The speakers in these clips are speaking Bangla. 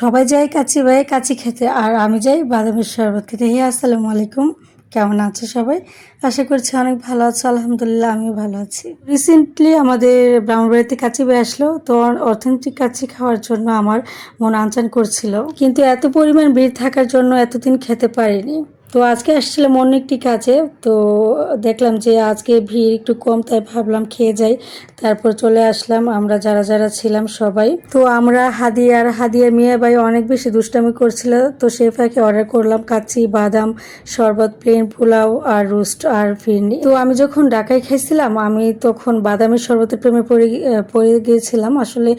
সবাই যায় কাচ্চি ভাই কাচ্চি খেতে, আর আমি যাই বাদামের শরবত খেতে। হে আসসালামু আলাইকুম, কেমন আছে সবাই? আশা করছি অনেক ভালো আছে। আলহামদুলিল্লাহ আমিও ভালো আছি। রিসেন্টলি আমাদের ব্রাহ্মণবাড়িতে কাচ্চি ভাই আসলো, তো অথেন্টিক কাচ্চি খাওয়ার জন্য আমার মন আনচান করছিল, কিন্তু এত পরিমাণ ভিড় থাকার জন্য এতদিন খেতে পারিনি। তো আজকে আসছিলাম অন্য একটি কাজে, তো দেখলাম যে আজকে ভিড় একটু কম, তাই ভাবলাম খেয়ে যাই। তারপর চলে আসলাম আমরা যারা যারা ছিলাম সবাই। তো আমরা হাদিয়ার মিয়া ভাই অনেক বেশি দুষ্টামি করছিল, তো সে ফাঁকে অর্ডার করলাম কাচ্চি, বাদাম শরবত, প্লেন পোলাও আর রোস্ট আর ফিরনি। তো আমি যখন ঢাকায় খাইছিলাম আমি তখন বাদামের শরবতের প্রেমে পড়ে গিয়েছিলাম। আসলে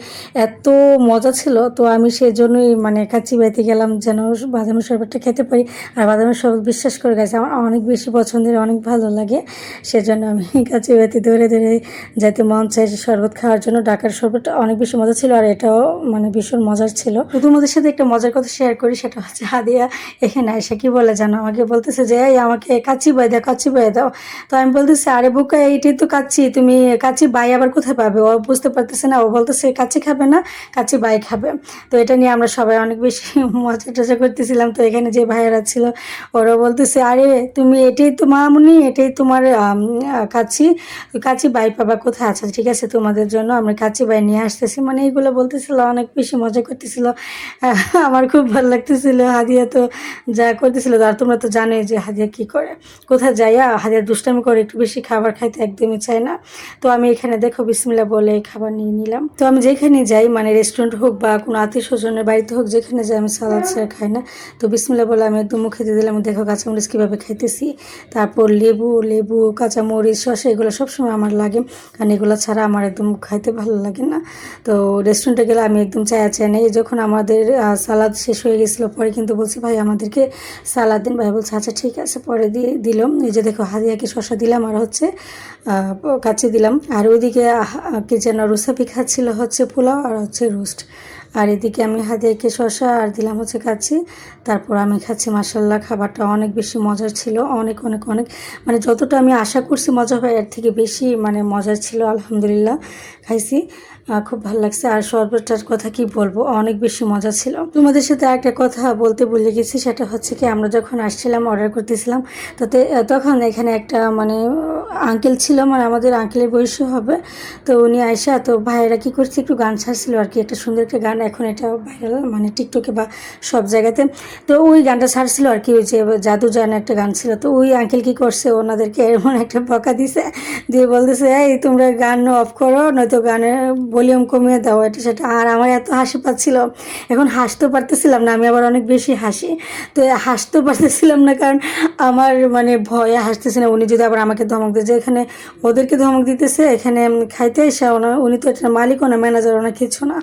এত মজা ছিল, তো আমি সেই জন্যই মানে কাচ্চি বাইতে গেলাম যেন বাদামের শরবতটা খেতে পারি। আর বাদামের শরবত বিশ্বাস করে গেছে আমার অনেক বেশি পছন্দের, অনেক ভালো লাগে। সেজন্য আমি কাচ্চি বাইতে ধরে ধরে যাইতে মন চাই শরবত খাওয়ার জন্য। ঢাকার শরবতটা অনেক বেশি মজা ছিল, আর এটাও মানে ভীষণ মজার ছিল। তোমাদের সাথে একটা মজার কথা শেয়ার করি, সেটা হচ্ছে হাদিয়া এখানে এসে কি বলে জানো, আমাকে বলতেছে যে এই আমাকে কাচ্চি বাই দাও, কাচ্চি বাই দাও। তো আমি বলতেছি আরে বোকা, এইটাই তো কাচ্চি, তুমি কাচ্চি বাই আবার কোথায় পাবে? ও বুঝতে পারতেছে না, ও বলতেছে কাচ্চি খাবে না, কাচ্চি বাই খাবে। তো এটা নিয়ে আমরা সবাই অনেক বেশি মজা টজা করতেছিলাম। তো এখানে যে ভাইয়েরা ছিল ওরা বলতেছে আরে তুমি এটাই তো মামুনি, এটাই তোমার কাচ্চি, কাচ্চি বাই পাবা কোথায়? আছে ঠিক আছে, তোমাদের জন্য আমরা কাচ্চি বাই নিয়ে আসতেছি। মানে এইগুলো বলতেছিল, অনেক বেশি মজা করতেছিল। আমার খুব ভালো লাগতেছিল। হাদিয়া তো যা করতেছিল, আর তোমরা তো জানোই যে হাদিয়া কি করে, কোথায় যাইয়া হাদিয়া দুষ্টামি করে, একটু বেশি খাবার খাইতে একদমই চায় না। তো আমি এখানে দেখো বিসমিল্লাহ বলে খাবার নিয়ে নিলাম। তো আমি যেখানে যাই মানে রেস্টুরেন্ট হোক বা কোনো আত্মীয় স্বজনের বাড়িতে হোক, যেখানে যাই আমি সালাদ ছাড়া খাই না। তো বিসমিল্লাহ বলে আমি একদম মুখে দিয়ে দিলাম। দেখো কাঁচামরিচ কীভাবে খাইতেছি, তারপর লেবু কাঁচামরিচ শসা এগুলো সবসময় আমার লাগে, কারণ এগুলো ছাড়া আমার একদম খাইতে ভালো লাগে না। তো রেস্টুরেন্টে গেলে আমি একদম চায় নেই। যখন আমাদের সালাদ শেষ হয়ে গেছিলো পরে কিন্তু বলছি ভাই আমাদেরকে সালাদ দিন। ভাই বলছে আচ্ছা ঠিক আছে, পরে দিয়ে দিলাম। এই যে দেখো হাদিয়াকে শসা দিলাম আর হচ্ছে কাচ্চি দিলাম। আর ওইদিকে কি যেন রুসাফি খাচ্ছিল হচ্ছে পোলাও আর হচ্ছে রোস্ট। আর এদিকে আমি হাদিয়াকে শসা আর দিলাম হচ্ছে কাচ্চি। তারপর আমি খাচ্ছি। মাশাল্লাহ খাবারটা অনেক বেশি মজার ছিল, অনেক অনেক অনেক মানে যতটা আমি আশা করছি মজা হয় এর থেকে বেশি মানে মজার ছিল। আলহামদুলিল্লাহ খাইছি, খুব ভালো লাগছে। আর শরবতটার কথা কি বলবো, অনেক বেশি মজা ছিল। তোমাদের সাথে একটা কথা বলতে ভুলে গেছি, সেটা হচ্ছে কি আমরা যখন আসছিলাম অর্ডার করতেছিলাম, তখন এখানে একটা মানে আঙ্কেল ছিল, মানে আমাদের আঙ্কেলের বয়সী হবে। তো উনি আয়সা, তো ভাইয়েরা কি করছে একটু গান ছাড়ছিল আর কি, একটা সুন্দর একটা গান, এখন এটা ভাইরাল মানে টিকটকে বা সব জায়গাতে। তো ওই গানটা ছাড়ছিল আর কি, ওই যে জাদু জান একটা গান ছিল। তো ওই আঙ্কেল কি করছে, ওনাদেরকে এমন একটা বকা দিছে, দিয়ে বলতেছে এই তোমরা গান অফ করো, নয়তো গানের ভলিউম কমিয়ে দাও, এটা সেটা। আর আমার এত হাসি পাচ্ছিল, এখন হাসতেও পারতেছিলাম না, আমি আবার অনেক বেশি হাসি। তো হাসতেও পারতেছিলাম না, কারণ আমার মানে ভয়ে হাসতেছে না। উনি যদি আবার আমাকে ধমক দেয়, যে এখানে ওদেরকে ধমক দিতেছে, এখানে খাইতে এসে উনি তো একটা মালিকও না, ম্যানেজারও না, কিছু না।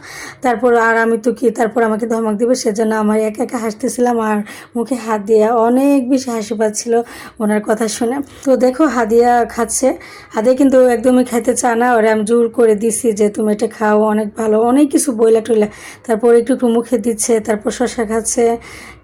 তারপর আর আমি তো কি, তারপর আমাকে ধমক দিবে, সেজন্য আমার একা একা হাসতেছিলাম আর মুখে হাত দিয়ে অনেক বেশি হাসি পাচ্ছিল ওনার কথা শুনে। তো দেখো হাদিয়া খাচ্ছে, হাদিয়া কিন্তু একদমই খাইতে চায় না, ওরা আমি জোর করে দিছি যে তুমি এটা খাও, অনেক ভালো, অনেক কিছু বইলা টইলা। তারপর একটু মুখে দিচ্ছে, তারপর শশা খাচ্ছে।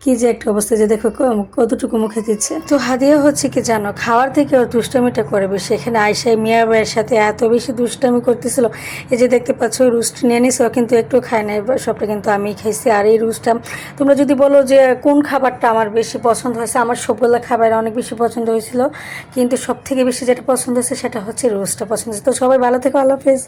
কি যে একটা অবস্থা, যে দেখো কতটুকু মুখে দিচ্ছে। তো হাদিয়া হচ্ছে কি জানো, খাওয়ার থেকে ওর দুষ্টামিটা করে বেশি। এখানে আয়সায় মিয়া ভাইয়ের সাথে এত বেশি দুষ্টামি করতেছিল। এই যে দেখতে পাচ্ছ রুস্ট নিয়ে নিছে, ও কিন্তু একটু খায় না, সবটা কিন্তু আমি খাইছি। আর এই রুস্টটা তোমরা যদি বলো যে কোন খাবারটা আমার বেশি পছন্দ হয়েছে, আমার সবগুলো খাবার অনেক বেশি পছন্দ হয়েছিল, কিন্তু সব থেকে বেশি যেটা পছন্দ হয়েছে সেটা হচ্ছে রোস্টটা পছন্দ হয়েছে। তো সবাই ভালো থেকো, আল্লাহ হাফেজ।